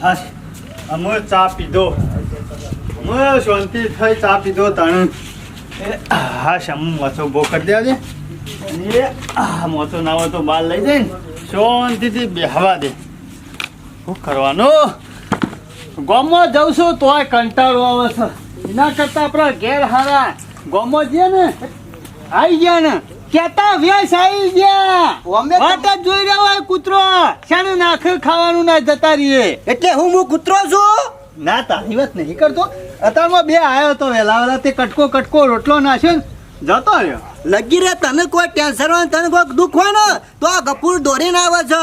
હા અમે ચા પીધો અમે શાંતિ થઈ ચા પીધો તણ હા શમ મોચો ઉભો કરી દેજે એ મોચો ના હોય તો બહાર લઈ જાય ને શાંતિથી બેહવા દે શું કરવાનું ગામમાં જઉં છું તોય કંટાળો આવે છે એના કરતા આપણા ઘેર હારા ગામમાં જઈએ ને આવી ગયા ને કેતા વ્યસ આવી ગયા વાત જ જોઈ રહ્યા હોય કૂતરો શાને નાખે ખાવાનું ના જતા રહીએ એટલે હું કૂતરો છું ના તારી વાત નહીં કરતો અત્યારમાં બે આવ્યો તો વેલા તે કટકો રોટલો નાખ્યો ને જતો રહ્યો લગી રે તને કોઈ ટેન્શન હોય તને કોઈ દુઃખ હોય ને તો આ ગફૂર દોડીને આવે છે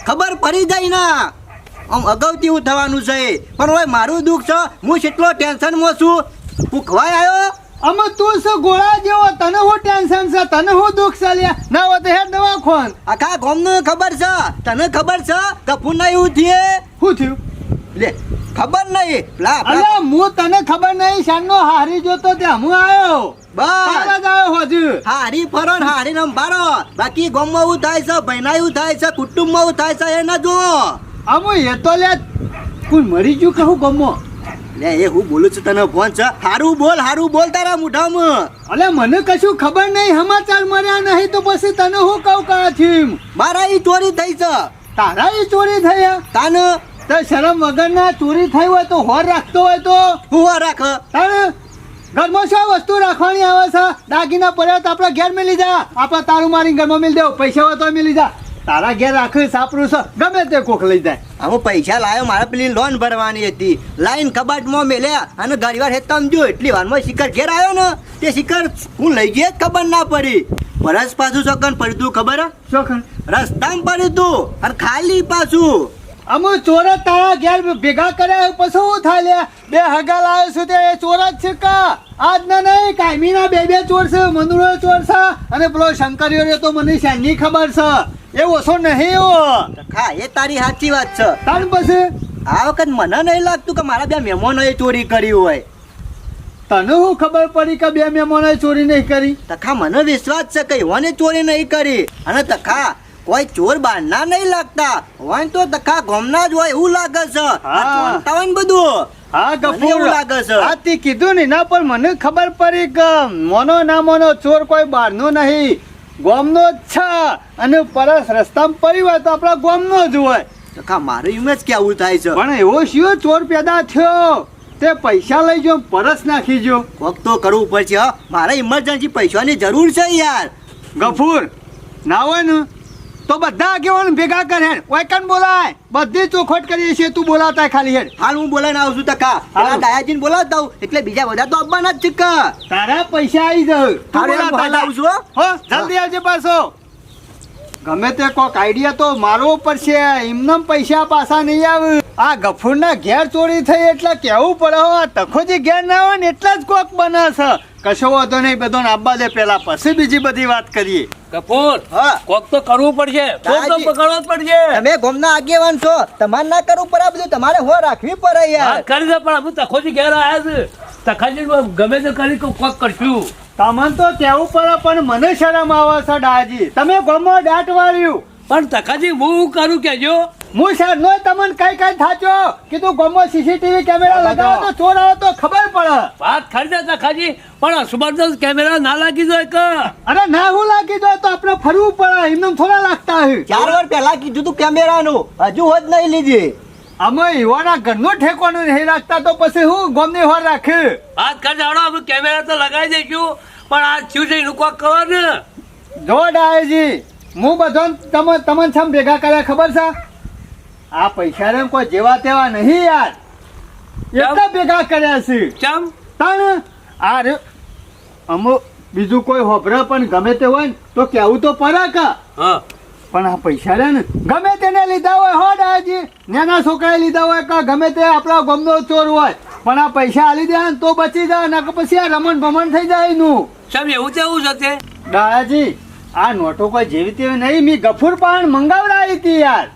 ખબર પડી જાય ના આમ અગાઉથી એવું થવાનું છે પણ હોય મારું દુઃખ છે હું કેટલો ટેન્શનમાં છું ભૂખવાય આવ્યો અમે તું છે ગોળા જેવો તને હું ટેન્શન છે તને હું દુઃખ છે લ્યા ના હોય તો હે દવા ખોન આખા ગામને ખબર છે તને ખબર છે ગફૂર ના એવું થયે શું થયું લે ખબર નહીં અરે હું તને ખબર નહીં શાનનો હારી જોતો ત્યાં હું આવ્યો બસ જ આવ્યો હજુ હારી ફરો ને હારી રંભારો બાકી ગામમાં એવું થાય છે ભાઈના એવું થાય છે કુટુંબમાં એવું થાય છે એ ના જુઓ અમુ એ તો લે કોઈ મરી ગયું કહું ગમો લે એ હું બોલું છું તને ફોન છે હારું બોલ તારા મુઠામાં અલે મને કશું ખબર નહીં સમાચાર મળ્યા નહીં તો પછી તને હું કહું કાથી મારા ઈ ચોરી થઈ છે તારા ઈ ચોરી થયા તાન તો શરમ વગરના ચોરી થઈ હોય તો હોર રાખતો હોય તો હું રાખ તારે ઘરમાં શું વસ્તુ રાખવાની આવે છે દાગીના પડ્યા તો આપણા ઘેર મેલી જા આપણે તારું મારી ઘરમાં મેલી દેવું પૈસા હોય તો મેલી જા તારા ઘેર રાખી સાપરું છે ગમે તે કોક લઈ જાય હું પૈસા લાવ્યો મારે પેલી લોન ભરવાની હતી લાઈન કબાટમાં મેલ્યા અને ઘણી વાર હેતમ જો એટલી વારમાં શિખર ઘેર આવ્યો ને તે શિખર હું લઈ ગયો ખબર ના પડી વરસ પાછું ચોકન પડ્યું તું ખબર ચોકન રસ્તામાં પડ્યું તું અને ખાલી પાછું અમુ ચોર તારા ઘેર ભેગા કર્યા પછી શું થાય લે બે હગા લાવ્યો છું તે ચોર જ છે કા આજ ના નહીં કાયમીના બે ચોર છે મંદુરો ચોર છે અને પેલો શંકરીઓ રે તો મને શાની ખબર છે એ ઓછો નહીં એવો ખા એ તારી સાચી વાત છે તાણ પછી આ વખત મને નહીં લાગતું કે મારા બે મહેમાનોએ ચોરી કરી હોય તને હું ખબર પડી કે બે મહેમાનોએ ચોરી નહીં કરી તખા મને વિશ્વાસ છે કે એવાને ચોરી નહીં કરી અને તખા કોઈ ચોર બારના નહીં લાગતા હોય તો તખા ગોમના જ હોય એવું લાગે છે હોય ને બધું હા ગફૂર લાગે છે આથી કીધું ને ના પણ મને ખબર પડી કે મોનો ના મોનો ચોર કોઈ બહારનો નહીં ગોમનો જ છે અને પરસ રસ્તામાં પડી હોય તો આપણા ગોમનો જ હોય તખા મારું એમ જ કેવું થાય છે પણ એવો શિયો ચોર પેદા થયો તે પૈસા લઈ જો પરસ નાખી જો કોક તો કરવું પડશે મારે ઇમરજન્સી પૈસાની જરૂર છે યાર ગફૂર ના હોય ને તો બધા આગેવાન ભેગા કર હેડ ઓય કન બોલાય બધી ચોખવટ કરીએ છીએ તું બોલાતા ખાલી હેડ હાલ હું બોલાઈને આવું છું તકા પેલા ડાયાજીને બોલાવતા હું એટલે બીજા બધા તો આવવાના જ છે તારા પૈસા આવી જાવ હાલ આવું છું હો જલ્દી આવજે પાછો ગમે તે કોક આઈડિયા તો મારવો પડશે એમને પૈસા પાછા નહીં આવે આ ગફૂરના ઘેર ચોરી થઈ એટલે કેવું પડે હો તખોજી ઘેર ના હોય ને એટલા જ કોક બને છે કશો વાંધો નહીં બધો આબા દે પેલા પછી બીજી બધી વાત કરીએ કપૂર કોક તો કરવું પડશે તો પકડવો જ પડશે તમે ગામના આગેવાન છો તમારે ના કરવું પડે બધું તમારે હો રાખવી પડે યાર કરી દે પણ હું તખોજી ઘેર આવ્યા છે તખાજી ગમે તે કરી કોક કરશું તમને તો કેવું પડે પણ મને શરમ આવે છે દાજી તમે ગામમાં દાટ વાળ્યું પણ તખાજી હું કરું કેજો હું સર નો તમને કઈ થાચો કીધું ગામમાં સીસીટીવી કેમેરા લગાવો તો ચોર આવે તો ખબર પડે વાત ખરી દે તખાજી પણ સુબરદસ્ત કેમેરા ના લાગી જાય કે અરે ના હું લાગી જાય તો આપણે ફરવું પડે એમને થોડા લાગતા હોય 4 વાર પહેલા કીધું તું કેમેરાનું હજુ હોજ નહીં લીધી અમે યુવાના ઘરનો ઠેકોનું નહીં રાખતા તો પછી હું ગામની હોર રાખે વાત કરી જાણો અમે કેમેરા તો લગાવી દઈશું પણ આ શું છે એનું કોક કરો ને જો ડાયજી હું બધો તમને છમ ભેગા કર્યા ખબર છે આ પૈસા રે કોઈ જેવા તેવા નહીં યાર એટલા ભેગા કર્યા છે ચમ તાણ આ રે અમુક બીજું કોઈ હોભરે પણ ગમે તે હોય ને તો કેવું તો પડે કે હા પણ આ પૈસા રે ને ગમે તેને લીધા હોય હો ડાયજી નાના છોકરાએ લીધા હોય કે ગમે તે આપણા ગામનો ચોર હોય પણ આ પૈસા આલી દે ને તો બચી જાય ને પછી આ રમણ ભમણ થઈ જાય એનું ચમ એવું તેવું છે તે દાદાજી આ નોટો કોઈ જેવી તેવી નહીં મેં ગફૂર પાન મંગાવડાવી હતી યાર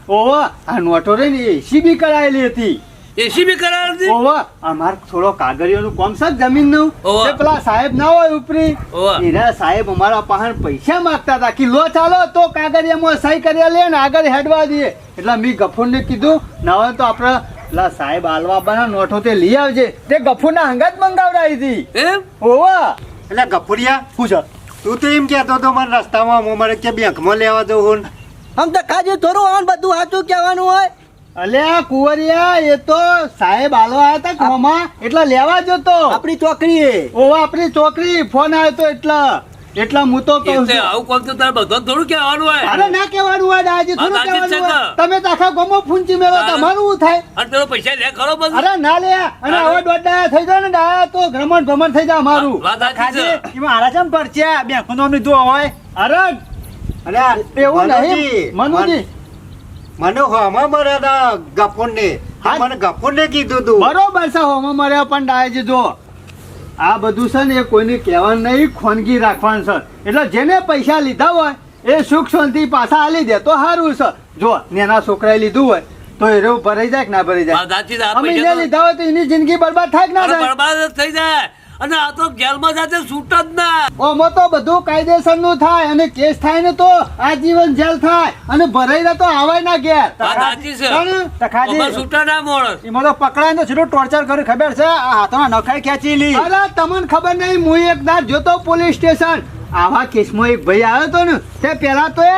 ઓહો આ નોટો રે ને એસી બી કરાયેલી હતી એસીબી કરાવી ઓવા અમાર થોડો કાગળિયાનું કોમ છે જમીનનું ઓવા. તે પેલા સાહેબ ના હોય ઉપરી ઓવા. એના સાહેબ અમારા પાસે પૈસા માંગતા હતા કે લો ચાલો તો કાગળિયામાં સહી કરી લે ને આગળ હેડવા દઈએ એટલે મેં ગફુરને કીધું ના હોય તો આપણે પેલા સાહેબ આલવાબાના નોટો તે લઈ આવજે તે ગફુરના હંગાત મંગાવડાવી હતી એમ ઓવા એટલે ગફુરિયા શું છે તું તો એમ કહેતો હતો મને રસ્તામાં હું મારે કે બેંકમાં લેવા જવું આમ તો કાજે થોડું આમ બધું સાચું કહેવાનું હોય અલ્યા કુંવરિયા એ તો સાહેબ આલવા આવ્યા હતા કોમાં એટલે લેવા જતો આપણી ચોકડી ઓવા આપણી છોકરી ફોન આવ્યો તો એટલા હું તો કહું છું આવું કોમ તો તારે બધો થોડું કહેવાનું હોય અરે ના કહેવાનું હોય દાજી થોડું હા, દાજી કહેવાનું હોય છે તમે તો આખા ગમો ફૂંચી મેળો તારે- તમારું શું થાય અને પેલો પૈસા લે ખરો બધું અરે ના લે અને તારે- હવે દોડા થઈ જાય ને ડાયા તો ભ્રમણ થઈ જાય અમારું વાત સાચી છે. એમાં આરા ચમ પરચ્યા બેંકનો લીધું હોય અરે અરે એવું મનુજી, નહીં મનુજી મને હોમાં મર્યા હતા ગફુરને હા. મને ગફુરને કીધું તું બરોબર છે હોમાં મર્યા પણ ડાયાજી જો આ બધું છે ને એ કોઈને કહેવાનું નહીં ખોનગી રાખવાનું છે એટલે જેને પૈસા લીધા હોય એ સુખ શાંતિ પાછા આલી દે તો સારું છે જો નેના છોકરાએ લીધું હોય તો એ રેવું ભરાઈ જાય કે ના ભરાઈ વાત જાય સાચી છે. આ અમે પૈસા એને લીધા હોય તો એની જિંદગી બરબાદ થાય કે ના અરે થાય બરબાદ જ થઈ જાય અને આ તો જેલમાં જાતે છૂટ જ ના ઓમાં તો બધું કાયદેસર નું થાય અને કેસ થાય ને તો આજીવન જેલ થાય અને ભરાઈ તો આવાય ના ઘેર વાત સાચી છે. પણ તખાજી. અમારે છૂટા ના માણસ એમાં તો પકડાય તો છેલ્લું ટોર્ચર કર્યું ખબર છે આ હાથમાં નખાઈ ખેંચી લી અરે તમને ખબર નહીં હું એક દાર જોતો પોલીસ સ્ટેશન આવા કેસમાં એક ભાઈ આવ્યો તો ને તે પેલા તો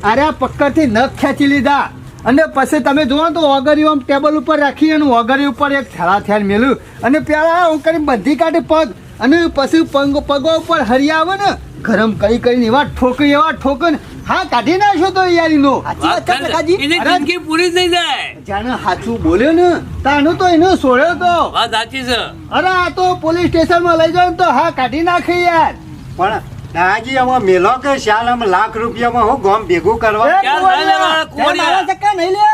અરે પક્કડથી નખ ખેંચી લીધા અને પછી તમે જુઓ ને તો ઓગરિયું આમ ટેબલ ઉપર રાખી અને ઓગરી ઉપર એક થેલા થેલ મેલ્યું અને પેલા હું કરી બંધી કાઢી પગ અને પછી પગો ઉપર હરિયા આવે ને ગરમ કરીને એવા ઠોકે ને હા કાઢી નાખ્યો તો યારીનો સાચી વાત વાત છે કાકાજી એની અરે- જિંદગી પૂરી થઈ જાય જાણે સાચું બોલ્યો ને તાનું તો એને છોડ્યો તો વાત સાચી છે. અરે આ તો પોલીસ સ્ટેશનમાં લઈ જાવ ને તો હા કાઢી નાખી યાર પણ દાદાજી આમાં મેલો કે શાલ આમ લાખ રૂપિયામાં હું ગોમ ભેગું કરવા એ ક્યાં કુંવરિયા, જાય મારા ત્યારે મારા કુંવરિયા? ચક્કા નહીં લે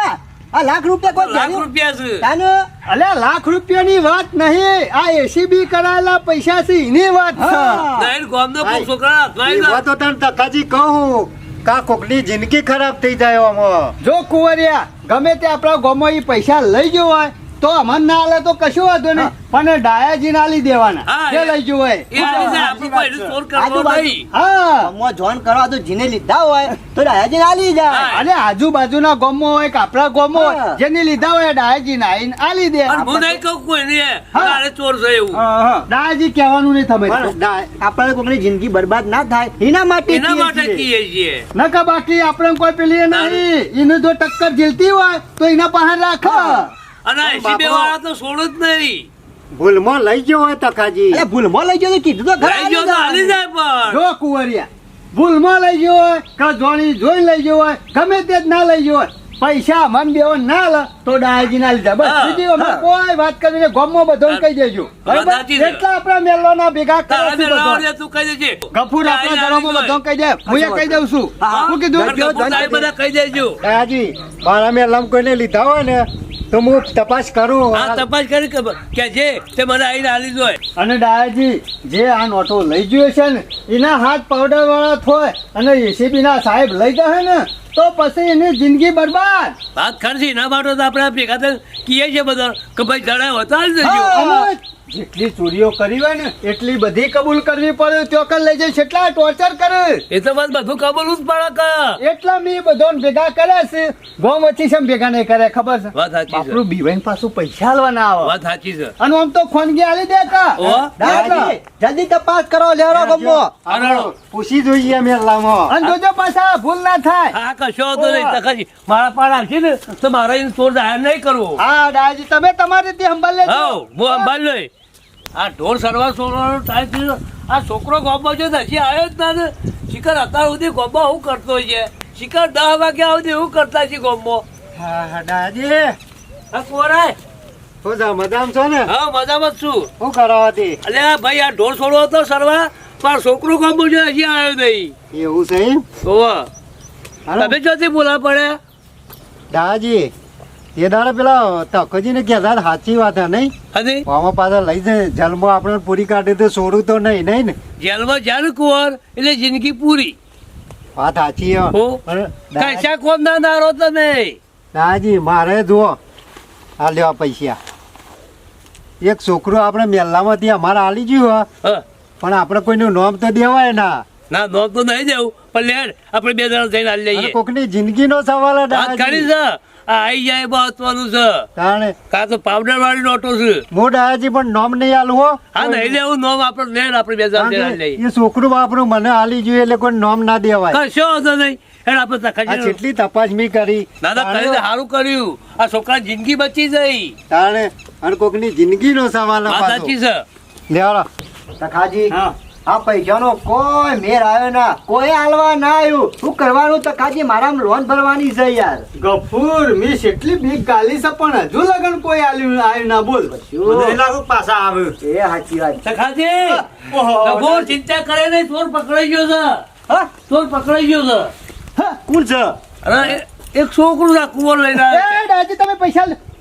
આ લાખ રૂપિયા કોઈ લાખ ધ્યાન- રૂપિયા છે તાને અલ્યા લાખ રૂપિયાની વાત નહીં આ એસીબી કરાયેલા પૈસા છે એની વાત છે હા. નહીં ગામનો કોઈ છોકરા હાથમાં આવી એવા તો તને તકાજી કહું કા કોકની જિંદગી ખરાબ થઈ જાય આમાં જો કુંવરિયા ગમે તે આપણા ગામમાં ઈ પૈસા લઈ ગયો હોય તો અમને ના આલે તો કશું વાંધો નહીં પણ ડાયાજી ના લઈ દેવાના હા, જે લઈ ગયો હોય એ આવી જાય. આપણે કોઈ એનું ચોર કરવો આજુબાજુ. નહીં. હા ગામમાં જોન કરવા તો જીને લીધા હોય તો રાયાજી ના લઈ જાય હા. અને આજુબાજુના ગામમાં હોય કે આપણા ગામમાં હોય હા. જેને લીધા હોય ડાયાજી ના આઈને આલી દે અને હું નહીં કહું કોઈને હા. તારે ચોર છે એવું ડાયાજી કહેવાનું નહીં તમે પણ દા- આપણે કોઈની જિંદગી બરબાદ ના થાય એના માટે એના કહીએ માટે છીએ. કહીએ છીએ નકા બાકી આપણે કોઈ પેલી નહીં એને જો ટક્કર ઝીલતી હોય તો એના પાસે રાખો અને એસીબી વાળા તો છોડું જ નહીં ભૂલમાં લઈ ગયો હોય તકાજી અરે ભૂલમાં લઈ ગયો તો કીધું તો ખરા લઈ ગયો તો હાલી જાય પણ જો કુંવરિયા ભૂલમાં લઈ ગયો હોય કે જોણી જોઈ લઈ ગયો હોય ગમે તે જ ના લઈ ગયો હોય પૈસા મન બેવો ના લે તો ડાયાજી ના લીધા બસ હા, બીજી અમે હા. કોઈ વાત કરીને ગામમાં બધું કહી દેજો વાત બરાબર સાચી છે. એટલા આપણા મેલોના ભેગા તારા કરો બે લાવડે તું કહી દેજે ગફુર આપણા ઘરોમાં બધું કહી દે હું એ કહી દઉં છું હા. શું કીધું અને ગફુર સાહેબ બધા કહી દેજો દાદાજી મારા મેં લમ કોઈને લીધા હોય ને તો હું તપાસ કરું આ તપાસ કરી કે જે તે મને આવીને હાલી જોય અને ડાયાજી જે આ નોટો લઈ ગયો છે ને એના હાથ પાવડર વાળા થોય અને એસીબી ના સાહેબ લઈ ગયા ને તો પછી એની જિંદગી બરબાદ વાત ખરી એના માટે તો આપણે ભેગા થઈને કહીએ છીએ બધા કે ભાઈ જણાય હોતા જ દેજો અને જેટલી ચોરીઓ કરી હોય ને એટલી બધી કબૂલ કરવી પડે ચોકર લઈ જઈ કેટલા ટોર્ચર કરે એ તો બસ બધું કબૂલ જ પડે કે એટલા મેં બધો ભેગા કર્યા છે ગોમ વચ્ચે છે ભેગા નહીં કરે ખબર છે વાત સાચી છે આપણું બીવાઈન પાછું પૈસા આલવાના આવે વાત સાચી છે અને આમ તો ખોનગી આલી દે કા ઓ દાદાજી, જલ્દી તપાસ કરો લેરો ગામમાં અરે પૂછી જોઈએ મેલામાં અને જોજો પાછા ભૂલ ના થાય હા કશો હતો નહીં તકાજી મારા પાડ આવશે ને તો મારે એને ચોર જાહેર નહીં કરવો હા દાદાજી તમે તમારી રીતે સંભાળ લેજો હા હું અંબાલ લઈ આ ઢોર સરવા સોરવાનો ટાઈમ થયો આ છોકરો ગોબો છે હજી આવ્યો જ ના ને શિખર અત્યાર સુધી ગોબો હું કરતો છે શિખર 10 વાગ્યા સુધી હું કરતા છે ગોબો હા દાદાજી હા કોરાય શું છે મજામાં છો ને હા મજામાં જ છું શું કરાવતી અલ્યા ભાઈ આ ઢોર છોડવો હતો સરવા પણ છોકરો ગોબો છે હજી આવ્યો નહીં એવું છે એમ? ઓવા હાલો. તમે ચોથી બોલા પડે દાદાજી એ દાડે પેલા તકોજી ને કહેતા હતા, સાચી વાત હે નહીં હજી આમાં પાછા લઈ જાય જલમાં આપણે પૂરી કાઢી તો છોડું તો નહીં નહીં ને જેલમાં જાય કુંવર એટલે જિંદગી પૂરી વાત સાચી હે. હો. પણ દાદા- કશા કોમ ના નારો તમે દાદાજી મારે જુઓ આ લેવા પૈસા એક છોકરો આપણે મેલ્લામાંથી અમારે આલી ગયું હો, હા પણ આપણે કોઈનું નામ તો દેવાય ના ના નોમ તો નહીં દેવું પણ લેડ આપણે 2 જણા જઈને હાલી અને લઈએ કોકની જિંદગીનો સવાલ જ વાત કરી છે આ આવી જાય મહત્વનું છે તાણે કાં તો પાવડર વાળી નોટો છે હું ડાયાજી પણ નામ નહીં આલું હો હા નહીં લેવું નોમ આપણે લેડ આપણે 2 જણા જઈને હાલી લઈએ એ છોકરું આપણું મને આલી જોઈએ એટલે કોઈ નામ ના દેવાય કશો વાંધો નહીં હેડ આપણે આ તખાજી જેટલી તપાસ મી કરી દાદા કરીને સારું કર્યું આ છોકરા જિંદગી બચી જઈ તાણે અને કોકની જિંદગીનો સવાલ વાત સાચી છે લેવાડો તખાજી હા આ પૈસાનો કોઈ મેર આવ્યો ના કોઈ હાલવા ના આવ્યું શું કરવાનું તખાજી મારા લોન ભરવાની છે યાર ગફુર મી કેટલી બીક ગાલી છે પણ હજુ લગન કોઈ આવ્યું ના બોલ મને લાગુ પાછા આવ્યું એ સાચી વાત તખાજી ઓહો બહુ ચિંતા કરે નહીં ચોર પકડાઈ ગયો છે હા ચોર પકડાઈ ગયો છે હા, કોણ છે અરે એક છોકરું આ કુંવર લઈને આવ્યો. એ દાદી તમે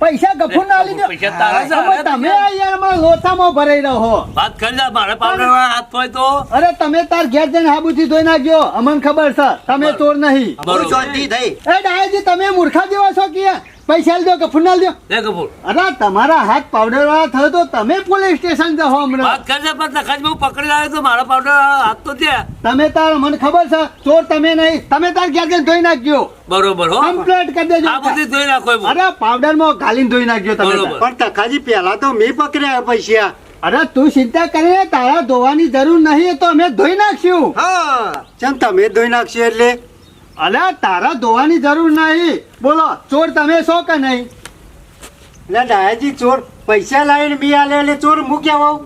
પૈસા ગફુર ના લીધો પૈસા તારા છે. હવે તમે આ યાર મારા લોચામાં ભરાઈ રહો વાત કરી જા મારે પાવડર વાળા હાથ હોય તો અરે તમે તાર ઘેર જઈને હાબુથી ધોઈ નાખજો અમને ખબર છે તમે ચોર નહીં બરોબર. શાંતિ થઈ એ ડાયાજી તમે મૂર્ખા જેવા છો કે પૈસા લીધો ગફુર ના લીધો લે કપૂર અરે તમારા હાથ પાવડર વાળા થયો તો તમે પોલીસ સ્ટેશન જાઓ હમણાં વાત કરી જા પણ તખાજી બહુ પકડી લાવ્યો તો મારા પાવડર વાળા હાથ તો ત્યાં તમે તાર મને ખબર છે ચોર તમે નહીં તમે તાર ઘેર જઈને ધોઈ નાખજો બરોબર હો કમ્પ્લેટ કરી દેજો આ બધી ધોઈ નાખો એમ. અરે પાવડર માં ઘાલીને ધોઈ નાખજો તમે બરોબર. તાર. પણ તખાજી પેલા તો મેં પકડ્યા પૈસા અરે તું ચિંતા કરીને તારા ધોવાની જરૂર નહીં એ તો અમે ધોઈ નાખશું હા ચમ તમે ધોઈ નાખશો એટલે અરે તારા ધોવાની જરૂર નહીં બોલો ચોર તમે છો કે નહીં એટલે ડાયાજી ચોર પૈસા લાવીને બી આલે એટલે ચોર મૂક્યા હોવ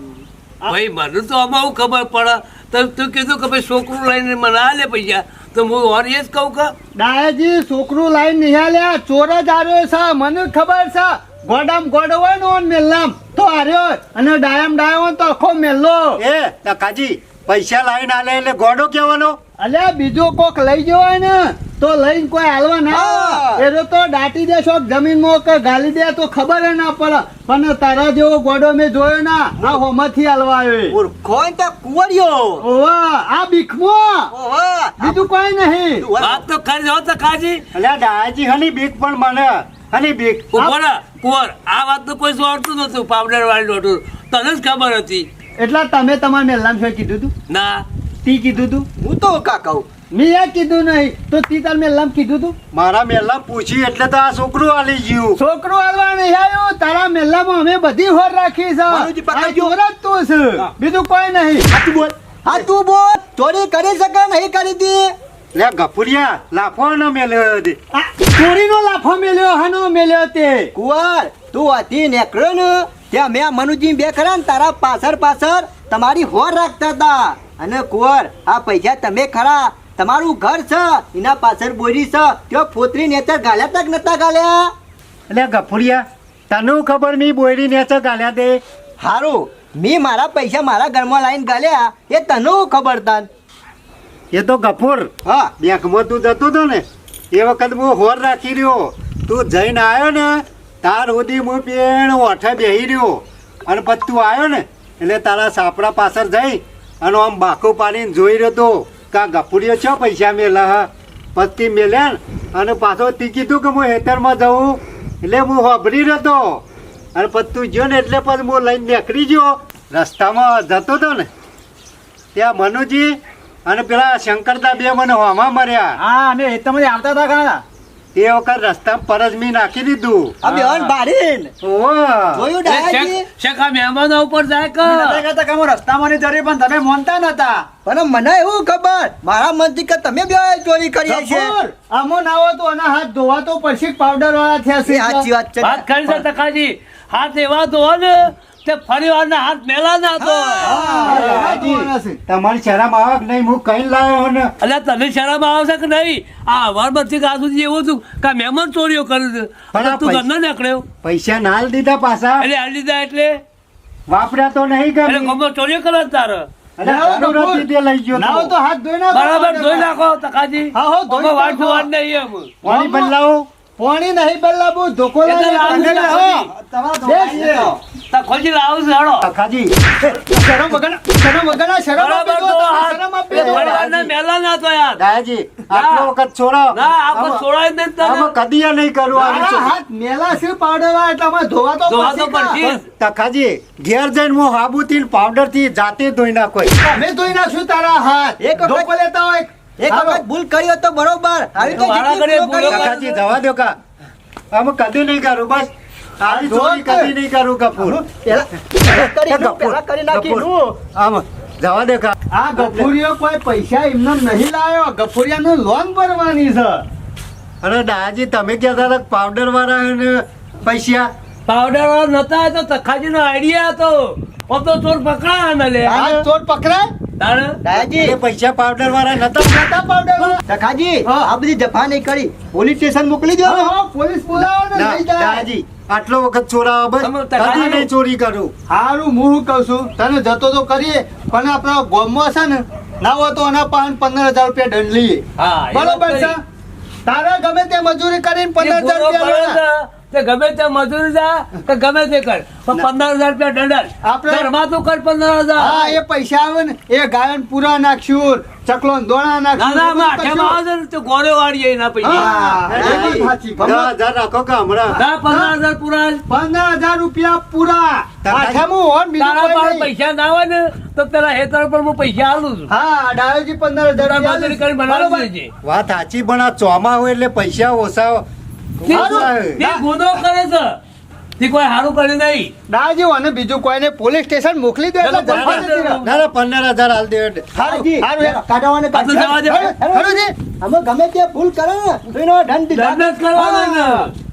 ભાઈ મને તો આમાં હું ખબર પડે તો તું કીધું કે ભાઈ છોકરું લઈને મને આ લે પૈસા તો હું ઓર એ જ કહું કે ડાયાજી છોકરું લાઈન નિહાલ્યા ચોર જ આવ્યો છે મને ખબર છે ગોડામ ગોડો હોય ને ઓન મેલ્લામ તો હાર્યો અને ડાયામ ડાયો હોય તો આખો મેલ્લો એ તખાજી પૈસા લાવીને આલે એટલે ગોડો કહેવાનો અલ્યા બીજો કોક લઈ જવાય ને તો લઈને કોઈ હાલવા ના હા. એનો તો દાટી દેશો જમીનમાં કે ગાલી દે તો ખબર ય ના પડે પણ તારા જેવો ગોડો મેં જોયો ના આ હોમાંથી હાલવા આવ્યો મૂર્ખો ને તો કુંવરિયો ઓવા આ બીખમો ઓહો બીજું કોઈ નહીં વાત તો ખરી હો તખાજી એટલે ડાયાજી હની બીક પણ મને હની બીક ઉભો રહે, કુંવર આ વાત તો કોઈ જોડતું નતું પાવડર વાળી નોટું તને જ ખબર હતી એટલે તમે તમારા મેલ્લામ શું કીધું તું ના તી કીધું તું હું તો કા કહું મેં યાર કીધું નહીં તો તી તાર મેલ્લામ કીધું તું મારા મેલા પૂછ્યું એટલે તો આ છોકરું આલી ગયું છોકરો હાલવા નહીં આવ્યો તારા મેલ્લામાં અમે બધી હોર રાખી છે મારુજી પકડજો. આ ચોર જ તું છે બીજું કોઈ નહીં હા તું બોલ હા તું બોલ ચોરી કરી શકે નહીં કરી દી લે ગફુરિયા લાફો ન મેલ્યો દે આ ચોરીનો લાફો મેલ્યો હાનો મેલ્યો તે કુંવર તું હતી નેકળ્યો ને ત્યાં મેં મનુજી બે ખરા ને તારા પાછળ તમારી હોર રાખતા હતા અને કુંવર આ પૈસા તમે ખરા તમારું ઘર છે એના પાછળ બોરી છે ત્યાં ફોતરી નેચર ગાલ્યા તક નતા ગાલ્યા એટલે ગફુરિયા તને ખબર મી બોયડી નેચર ગાલ્યા દે હારું મેં મારા પૈસા મારા ઘરમાં લાઈન ગાલ્યા એ તને હું ખબર તાન એ તો ગફુર હા બેંકમાં તું જતો હતો ને એ વખત હું હોર રાખી રહ્યો તું જઈને આવ્યો ને તાર સુધી હું પેણ ઓઠે બેહી રહ્યો અને પછી તું આવ્યો ને એટલે તારા સાપડા પાછળ જઈ અને આમ બાકું પાડીને જોઈ રહ્યો તો કા ગફુરિયો છો પૈસા મેલા હા પછી મેલ્યા ને અને પાછો તી કીધું કે હું હેતરમાં જઉં એટલે હું હોભરી રહ્યો તો અને પછી તું ગયો ને એટલે પછી હું લઈને નીકળી ગયો રસ્તામાં જતો હતો ને ત્યાં મનુજી અને પેલા શંકરદા બે મને હોમાં મર્યા હા અમે હેતમાંથી આવતા હતા ખાના એ વખત રસ્તા પર જ મેં નાખી દીધું આ બેન બારીન ઓહો. જોયું એટલે ડાયાજી શેકા મહેમાનો ઉપર જાય કે રસ્તામાં ની જરી પણ તમે મોનતા નતા પણ મને એવું ખબર મારા મનથી કે તમે બે ચોરી કરી છે આમો ના હોય તો આના હાથ ધોવા તો પછી પાવડર વાળા થયા એ સાચી વાત છે વાત કરી છે તખાજી હાથ એવા તો ને તે ફરી વારના હાથ મેલા ના તો તમારી શરમ આવે કે નહીં હું કઈ લાવ્યો ને એટલે તને શરમ આવશે કે નહીં આ અવારમાંથી કાં સુધી એવું હતું કે આ મહેમાન ચોરીઓ કર્યું છે પણ આ તું પૈસા- ઘરના નીકળ્યો પૈસા નાલ દીધા પાછા એટલે હાલી દીધા એટલે વાપર્યા તો નહીં એટલે ગમી ગમો ચોરીઓ કરે છે તારે અને જરૂર હતી તે લઈ ગયો ના હોય તો તો. હાથ ધોઈ નાખો બરાબર ધોઈ નાખો તખાજી હા, હો, ધોઈ આમાં વાટ નાખો. જોવાનું નહીં એમ પાણી બદલાવો પાણી નહીં બદલાબુ ધોકો એ તો લાવું લાગે છે, તખોજી લાવું છે હળો તખાજી શરમ વગર શરમ વગર શરમ બરાબર આપી દો, તો તમે હાથ શરમ આપી પરિવારના મેલા ના તો યાર દાદાજી આટલો વખત છોડો ના આપણે છોડાય જ નહીં તને. આમાં કદી નહીં કરવું આવી તારા ચોરી. હાથ મેલા છે પાવડર વાળા એટલે અમારે ધોવા તો ધોવા તો પડશે પડશે જ. તખાજી ઘેર જઈને હું સાબુથી ને પાવડરથી જાતે ધોઈ નાખો અમે ધોઈ નાખશું તારા હાથ એક વખત- ધોકો લેતા હોય એક વખત ભૂલ કરી હોત તો બરોબર આવી તો મારા જેટલી ઘરે ભૂલો કરી ભૂલો તખાજી જવા દો કા આમાં કદી નહીં કરું બસ આવી ચોરી કદી નહીં કરું કપૂર પહેલા કરી નાખી કપૂર. આમાં જવા દે કા આ ગફુરિયો કોઈ પૈસા એમને નહીં લાયો ગફુરિયાનું લોન ભરવાની છે અરે દાદાજી તમે કહેતા હતા પાવડર વાળા પૈસા પાવડર વાળા નતા તો તખાજી નો આઈડિયા હતો આમ તો ચોર પકડાયા ને લે આ ચોર પકડાય તાણે દાદાજી એ પૈસા પાવડર વાળા નતા નતા પાવડર વાળા સખાજી હા. આ બધી જફા નહીં કરી પોલીસ સ્ટેશન મોકલી દો હા, હા, પોલીસ બોલાવો ને ના, લઈ જાય દાદાજી આટલો વખત ચોરાવા બસ તમે તખાજી કદી નહીં ચોરી કરું હારું હું શું કહું છું તને જતો તો કરીએ પણ આપણા ગોમમાં છે ને ના હોય તો એના પાસે 15,000 રૂપિયા દંડ લઈએ હા એ બરોબર વાત છે કરી. તારે ગમે તે મજૂરી કરીને જે 15,000 ગુનો રૂપિયા કર્યો લેવાના. છે, તે ગમે તે મજૂરી જા કે ગમે તે કર પણ 15,000 રૂપિયા દંડ આપણે- ઘરમાં તું કર 15,000. હા એ પૈસા આવે ને એ ગાયન પૂરા નાખશું ચકલો દોણા ના ના નાખશું અમે આઠેમાં આવે છે ને તો ગોળે વાળીએ એના પૈસા હા, એ વાત સાચી. 10,000 રાખો કે હમણાં ના 15,000 પૂરા 15,000 રૂપિયા પૂરા તારા- આઠેમું હોન બીજું તારા કોઈ પાસે નહીં. પૈસા ના હોય ને તો પેલા હેતર પર હું પૈસા આલું છું હા ડાયોજી 15,000 તારા રૂપિયા મજૂરી કરી બરોબર. બનાવી દેજે વાત સાચી પણ આ ચોમા હોય એટલે પૈસા ઓછા ઓછા હોય. તે ગુનો કરે છે તે કોઈ સારું કરી નહીં ડાયોજી અને બીજું કોઈને પોલીસ સ્ટેશન મોકલી દે એટલે ચાલો, જવા દેતી રહો. ના ના 15,000 હાલ દે સખાજી, હારું. કાઢવાને આ તો જવા દે. ખરુંજી? અમે ગમે તે ભૂલ કરે ને તો એનો દંડ દીધા. દંડ જ કરવાનો ને.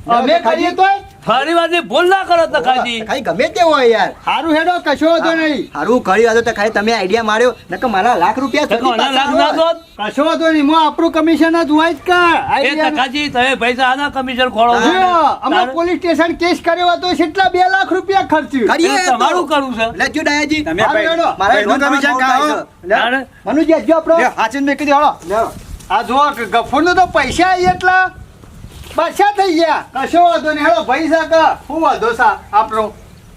અમે કરીએ તોય ફરી વાર ભૂલ ના કરો તખાજી સખાજી, ગમે તે હોય યાર હારું હેડો કશો વાંધો નહીં હારું કર્યું હતું તો ખાલી તમે આઈડિયા માર્યો નકર મારા લાખ રૂપિયા તો સુધી કોના પાછા લાખ ના આવે. દો કશો વાંધો નહીં હું આપણું કમિશન જ હોય જ કા એ આઈડિયા તખાજી તમે પૈસા આના કમિશન ખોળો છો. જો, અમે તારે- પોલીસ સ્ટેશન કેસ કર્યો હતો કેટલા 2 લાખ રૂપિયા ખર્ચ્યું કરીએ એ તો. તમારું કરવું છે લેજો ડાયાજી. હારું હેડો. મારા ભાઈનું એનું કમિશન કામ કાઢો. થાય છે. લે, તારે- મનુજી હજુ આપણો હાચીને મેં કીધું હળો આ જો ગફુરનું તો પૈસા આવી એટલા બાદશાહ થઈ ગયા કશો વાંધો નહીં હેડો ભાઈ સાકા શું વાંધો સા આપણો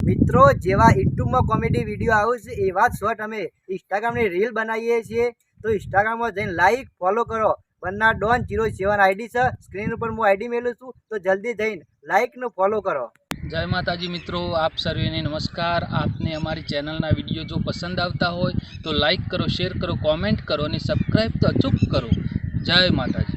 મિત્રો જેવા યુટ્યુબમાં કોમેડી વિડીયો આવે છે એવા જ શોર્ટ અમે ઇન્સ્ટાગ્રામની રીલ બનાવીએ છીએ તો ઇન્સ્ટાગ્રામમાં જઈને લાઈક ફોલો કરો બન્ના ડોન 07 આઈડી છે સ્ક્રીન ઉપર હું આઈડી મેલું છું તો જલ્દી જઈને લાઈક ને ફોલો કરો. જય માતાજી મિત્રો, આપ સર્વેને નમસ્કાર. આપને અમારી ચેનલના વિડીયો જો પસંદ આવતા હોય તો લાઈક કરો, શેર કરો, કોમેન્ટ કરો અને સબસ્ક્રાઈબ તો અચૂક કરો. જય માતાજી.